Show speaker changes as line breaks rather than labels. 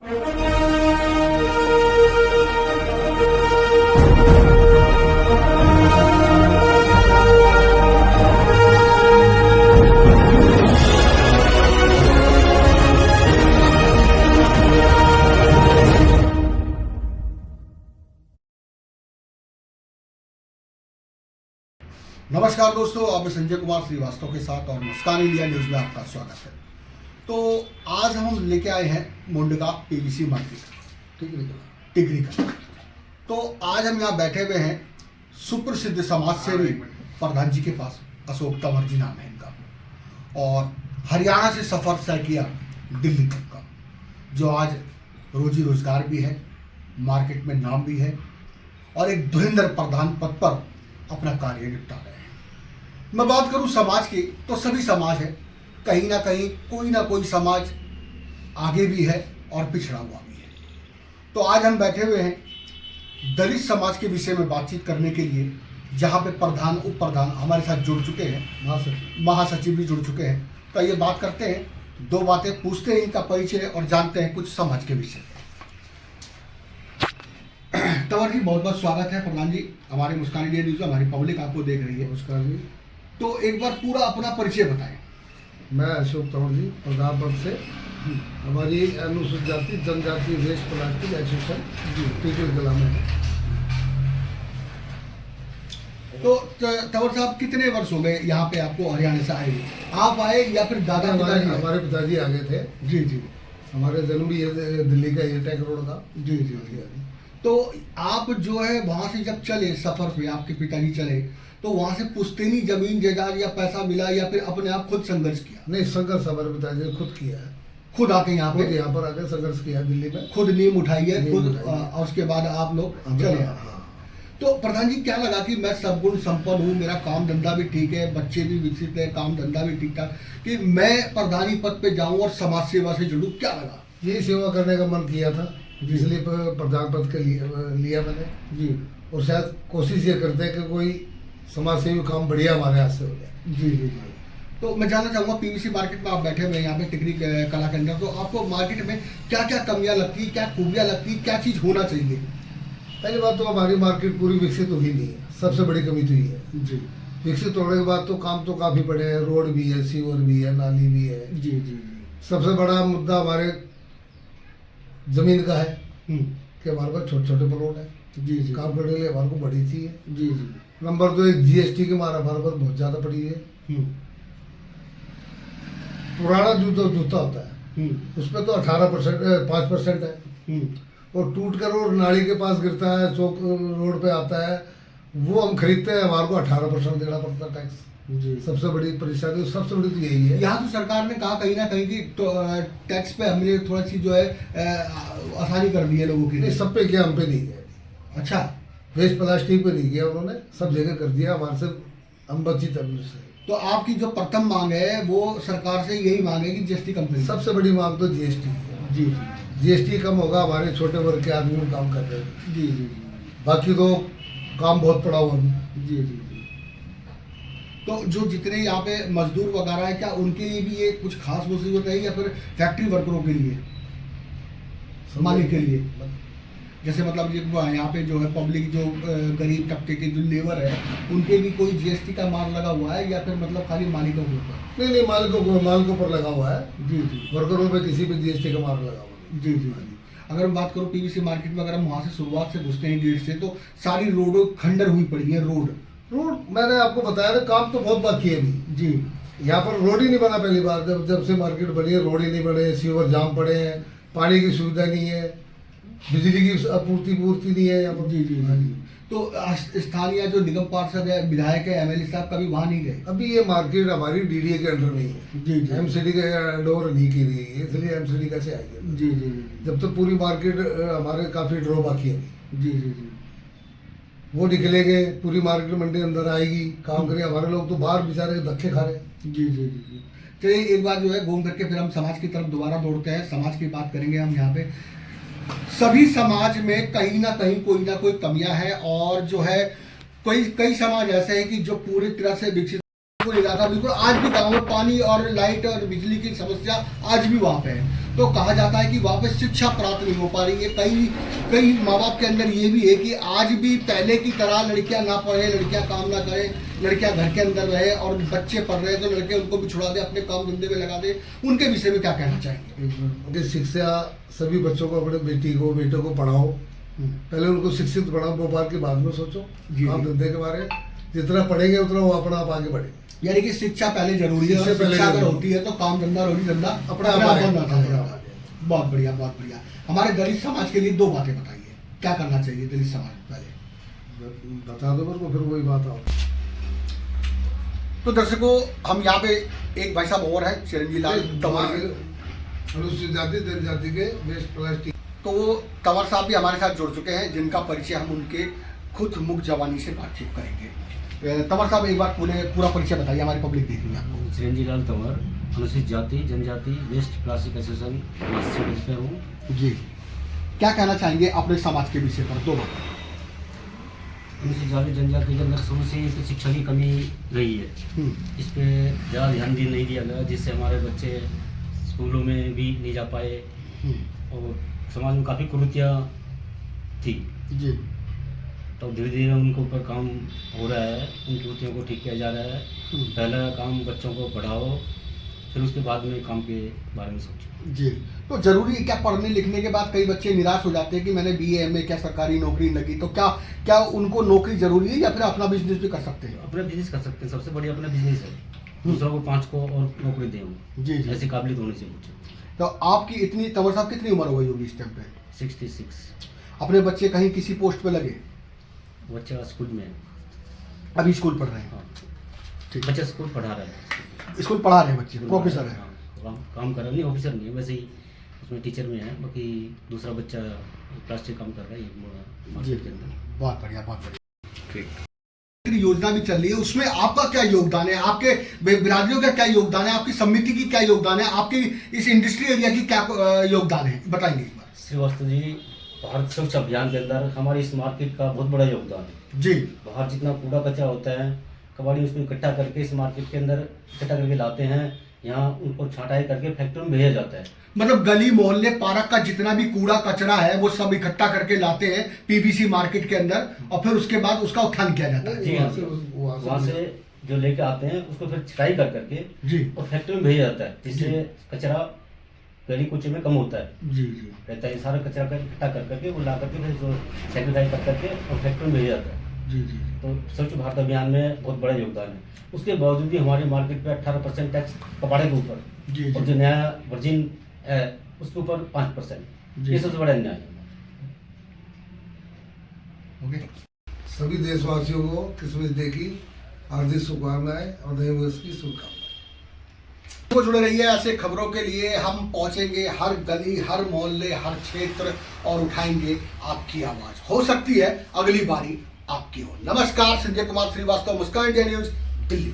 नमस्कार दोस्तों, आप संजय कुमार श्रीवास्तव के साथ और मुस्कान इंडिया न्यूज़ में आपका स्वागत है। तो आज हम लेके आए हैं मुंडका पीवीसी मार्केट टिकरी का। तो आज हम यहाँ बैठे हुए हैं सुप्रसिद्ध समाज सेवी प्रधान जी के पास। अशोक तंवर जी नाम है इनका, और हरियाणा से सफ़र तय किया दिल्ली तक का, जो आज रोजी रोजगार भी है, मार्केट में नाम भी है और एक धुरंधर प्रधान पद पर अपना कार्य निपटा रहे हैं। मैं बात करूं समाज की, तो सभी समाज है, कहीं ना कोई समाज आगे भी है और पिछड़ा हुआ भी है। तो आज हम बैठे हुए हैं दलित समाज के विषय में बातचीत करने के लिए, जहां पे प्रधान उप प्रधान हमारे साथ जुड़ चुके हैं, महासचिव भी जुड़ चुके हैं। तो ये बात करते हैं, दो बातें पूछते हैं इनका परिचय और जानते हैं कुछ समाज के विषय। तंवर जी, बहुत बहुत स्वागत है प्रधान जी हमारे मुस्कान इंडिया न्यूज़। हमारी पब्लिक आपको देख रही है।
नमस्कार जी।
तो एक बार पूरा अपना परिचय बताएं।
मैं अशोक तंवर जी, प्रधान पद से हमारी अनुसूचित जाति जनजाति वेस्ट प्लास्टिक एसोसिएशन टिकरी जिला में है।
तो तंवर साहब, कितने वर्ष हो गए यहाँ पे आपको हरियाणा से आए? आप आए या फिर दादा
हमारे पिताजी आ गए थे।
जी जी।
हमारे जन्म भी दिल्ली का एयरटेक रोड का।
जी जी जी। तो आप जो है वहाँ से जब चले सफर पे, आपके पिताजी चले, तो वहाँ से पुश्तैनी जमीन जायदाद या पैसा मिला या फिर अपने आप खुद संघर्ष किया?
नहीं, संघर्ष हमारे पिताजी ने खुद किया है।
खुद आके यहाँ
पर आके संघर्ष किया दिल्ली में,
खुद नींव उठाई है खुद, और उसके बाद आप लोग चले आए। तो प्रधान जी, क्या लगा कि मैं सद्गुण संपन्न हूँ, मेरा काम धंधा भी ठीक है, बच्चे भी विकसित है, काम धंधा भी ठीक ठाक, कि मैं प्रधानी पद पे जाऊँ और समाज सेवा से जुड़ूँ? क्या लगा?
यही सेवा करने का मन किया था, इसलिए प्रधान पद के लिया मैंने जी। और शायद कोशिश ये करते हैं कि कोई समाज सेवी काम बढ़िया हमारे हाथ से हो जाए।
जी जी जी। तो मैं जानना चाहूँगा, पीवीसी मार्केट में आप बैठे हुए हैं यहाँ पे टिकरी कला के अंदर, तो आपको मार्केट में क्या क्या कमियाँ लगती है, क्या खूबियाँ लगती है, क्या चीज़ होना चाहिए?
पहली बात तो हमारी मार्केट पूरी विकसित हुई नहीं है, सबसे बड़ी कमी तो ये है
जी।
विकसित होने के बाद तो काम तो काफ़ी बड़े हैं, रोड भी है, सीवर भी है, नाली भी है।
जी जी।
सबसे बड़ा मुद्दा हमारे जमीन का है कि हमारे पास छोटे छोटे प्लॉट है।
जी जी।
काम करने के लिए हमारे को बड़ी चाहिए।
जी जी।
नंबर 2, एक जीएसटी की मार हमारे पास बहुत ज़्यादा पड़ी है। पुराना जूता होता है, उसमें तो 18% 5% है, और टूट कर और नाली के पास गिरता है, चौक रोड पे आता है, वो हम खरीदते हैं, हमारे को 18% देना पड़ता है टैक्स। जी। सबसे बड़ी परेशानी, सबसे बड़ी तो यही है।
यहाँ तो सरकार ने कहा कहीं ना कहीं कि तो टैक्स पे हमने थोड़ा सी जो है आसानी कर दी है लोगों की।
नहीं, सब पे किया, हम पे नहीं किया।
अच्छा,
वेस्ट प्लास्टिक पे नहीं किया उन्होंने, सब जगह कर दिया, हमारे से हम बचित है से।
तो आपकी जो प्रथम मांग है वो सरकार से यही मांग है कि जीएसटी कम करें?
सबसे बड़ी मांग तो जीएसटी।
जी जी।
जीएसटी कम होगा, हमारे छोटे वर्ग के आदमी काम कर रहे हैं।
जी जी।
बाकी तो काम बहुत पड़ा हुआ है।
जी जी। तो जो जितने यहाँ पे मजदूर वगैरह है, क्या उनके लिए भी ये कुछ खास मुसीबत है या फिर फैक्ट्री वर्करों के लिए, मालिक के लिए? जैसे मतलब यहाँ पे जो है पब्लिक, जो गरीब तबके के जो लेबर है, उनके भी कोई जीएसटी का मार लगा हुआ है या फिर मतलब खाली मालिकों के ऊपर?
नहीं, मालिकों पर लगा हुआ है।
जी जी।
वर्करों पे किसी भी जीएसटी का मार लगा हुआ है।
जी जी। अगर हम बात करूँ पीवीसी मार्केट में, अगर हम वहाँ से शुरुआत से घुसते हैं गेट से, तो सारी रोडों खंडर हुई पड़ी है। रोड
मैंने आपको बताया ना, काम तो बहुत बाकी है अभी
जी।
यहाँ पर रोड ही नहीं बना। पहली बार जब से मार्केट बनी है, रोड ही नहीं बने, सीवर जाम पड़े हैं, पानी की सुविधा नहीं है, बिजली की आपूर्ति नहीं है यहाँ पर।
जी जी जी। तो स्थानीय जो निगम पार्षद है, विधायक है, एमएलए साहब कभी वहाँ नहीं गए?
अभी ये मार्केट हमारी डीडीए के अंडर में ही है।
जी जी।
एमसीडी के हैंड ओवर नहीं की गई है, इसलिए एमसीडी कैसे आएगी?
जी जी।
जब तक पूरी मार्केट हमारे काफ़ी ड्रॉ बाकी है।
जी जी जी।
वो निकलेंगे, पूरी मार्केट मंडी अंदर आएगी, काम करेंगे। हमारे लोग तो बाहर बेचारे धक्के खा रहे हैं।
जी जी जी। चलिए, एक बार जो है घूम करके फिर हम समाज की तरफ दोबारा दौड़ते हैं। समाज की बात करेंगे हम यहाँ पे। सभी समाज में कहीं ना कोई कमियां है, और जो है कई समाज ऐसे हैं कि जो पूरी तरह से विकसित इलाका, बिल्कुल आज भी गाँव में पानी और लाइट और बिजली की समस्या आज भी वहाँ पे है। तो कहा जाता है कि वहाँ पे शिक्षा प्राप्त नहीं हो पा रही है। कई माँ बाप के अंदर ये भी है कि आज भी पहले की तरह लड़कियां ना पढ़े, लड़कियां काम ना करें, लड़कियां घर के अंदर रहे और बच्चे पढ़ रहे हैं तो लड़के उनको भी छुड़ा दे, अपने काम धंधे में लगा दे। उनके विषय में क्या कहना चाहेंगे?
शिक्षा सभी बच्चों को, अपने बेटी को बेटे को पढ़ाओ, पहले उनको शिक्षित बनाओ, व्यापार के बाद में सोचो, काम धंधे के बारे में। जितना पढ़ेंगे उतना वो अपना आप आगे बढ़ेंगे।
यानी कि शिक्षा पहले जरूरी है, और शिक्षा अगर होती है तो काम धंधा रोजी धंधा
अपने आप बन जाता है।
बहुत बढ़िया, बहुत बढ़िया। हमारे दलित समाज के लिए दो बातें बताइए, क्या करना चाहिए दलित समाज पहले?
बता दो मेरे को, फिर वही बात आओ।
तो दर्शकों, हम यहाँ पे एक भाई साहब और है, चिरंजीव लाल तंवर,
अनुसूचित जाति जनजाति के वेस्ट प्लास्टिक।
तो वो तंवर साहब भी हमारे साथ जुड़ चुके हैं, जिनका परिचय हम उनके खुद मुख जवानी से बातचीत करेंगे। तंवर साहब एक बार पूरा परिचय बताइए, हमारी पब्लिक देख रही है आपको।
चिरंजीव लाल तंवर, अनुसूचित जाति जनजाति वेस्ट प्लास्टिक एसोसिएशन सदस्य हूँ
जी। क्या कहना चाहेंगे अपने समाज के विषय पर? दो बात।
अनुसूचित जाति जनजाति के अंदर समस्या ये कि शिक्षा की कमी रही है, इस पे ज़्यादा ध्यान नहीं दिया गया, जिससे हमारे बच्चे स्कूलों में भी नहीं जा पाए और समाज में काफ़ी कुरीतियाँ थी
जी।
तो धीरे धीरे उनके ऊपर काम हो रहा है, उन कुरीतियों को ठीक किया जा रहा है। पहला काम बच्चों को पढ़ाओ, फिर उसके बाद में काम के बारे में सोचो।
जी। तो जरूरी है क्या पढ़ने लिखने के बाद कई बच्चे निराश हो जाते हैं कि मैंने BA MA क्या सरकारी नौकरी लगी, तो क्या उनको नौकरी जरूरी है या फिर अपना बिजनेस भी कर सकते हैं?
अपना बिजनेस कर सकते हैं, सबसे बढ़िया अपना बिजनेस है। दूसरों को 5 को और नौकरी दें,
जी जी।
ऐसी काबिलियत होनी चाहिए मुझे।
तो आपकी इतनी, तंवर साहब कितनी उम्र हो गई होगी इस टाइम पे?
66।
अपने बच्चे कहीं किसी पोस्ट पे लगे?
बच्चा स्कूल में है।
अभी स्कूल पढ़ रहे हैं?
हाँ,
ठीक।
बच्चा स्कूल पढ़ा रहा है,
स्कूल पढ़ा रहे हैं बच्चे, प्रोफेसर है?
हाँ, काम कर रहा नहीं, ऑफिसर नहीं है, वैसे ही उसमें टीचर में है। बाकी दूसरा बच्चा प्लास्टिक काम कर रहा है मार्केट के अंदर।
बहुत बढ़िया, बहुत बढ़िया। ठीक। योजना भी चल रही है, उसमें आपका क्या योगदान है? आपके बिरादरियों का क्या योगदान है? आपकी समिति की क्या योगदान है? आपकी इस इंडस्ट्री एरिया की क्या योगदान है, बताएंगे एक बार?
श्रीवास्तव जी, भारत स्वच्छ अभियान के अंदर हमारी इस मार्केट का बहुत बड़ा योगदान है
जी।
बाहर जितना कूड़ा कचरा होता है, कबाड़ी उसको इकट्ठा करके इस मार्केट के अंदर इकट्ठा करके लाते हैं, यहाँ उनको छांटाई करके फैक्ट्री में भेजा जाता है। मतलब
गली मोहल्ले पार्क का जितना भी कूड़ा कचरा है वो सब इकट्ठा करके लाते हैं PVC मार्केट के अंदर, और फिर उसके बाद उसका उत्थान किया जाता है।
जी हाँ, वहाँ से जो लेके आते हैं उसको फिर छटाई कर करके
जी
और फैक्ट्री में भेजा जाता है, जिससे कचरा गली कुचे में कम होता है।
जी जी।
रहता है सारा कचरा इकट्ठा कर करके वो ला करके फिर सैनिटाइज कर करके और फैक्ट्री में भेजा जाता है।
जी जी।
तो स्वच्छ भारत अभियान में बहुत बड़ा योगदान है। उसके बावजूद भी हमारी मार्केट पे 18% टैक्स कबाड़े के ऊपर,
जी
और जो नया वर्जिन है उसके ऊपर 5%। ये सबसे बड़ा अन्याय है।
ओके।
सभी देशवासियों को क्रिसमस डे की हार्दिक शुभकामनाएं और नए वर्ष की शुभकामनाएं।
तो जुड़े रहिए ऐसे खबरों के लिए। हम पहुंचेंगे हर गली, हर मोहल्ले, हर क्षेत्र और उठाएंगे आपकी आवाज। हो सकती है अगली बारी आपकी हो। नमस्कार, संजय कुमार श्रीवास्तव, मुस्कान इंडिया न्यूज, दिल्ली।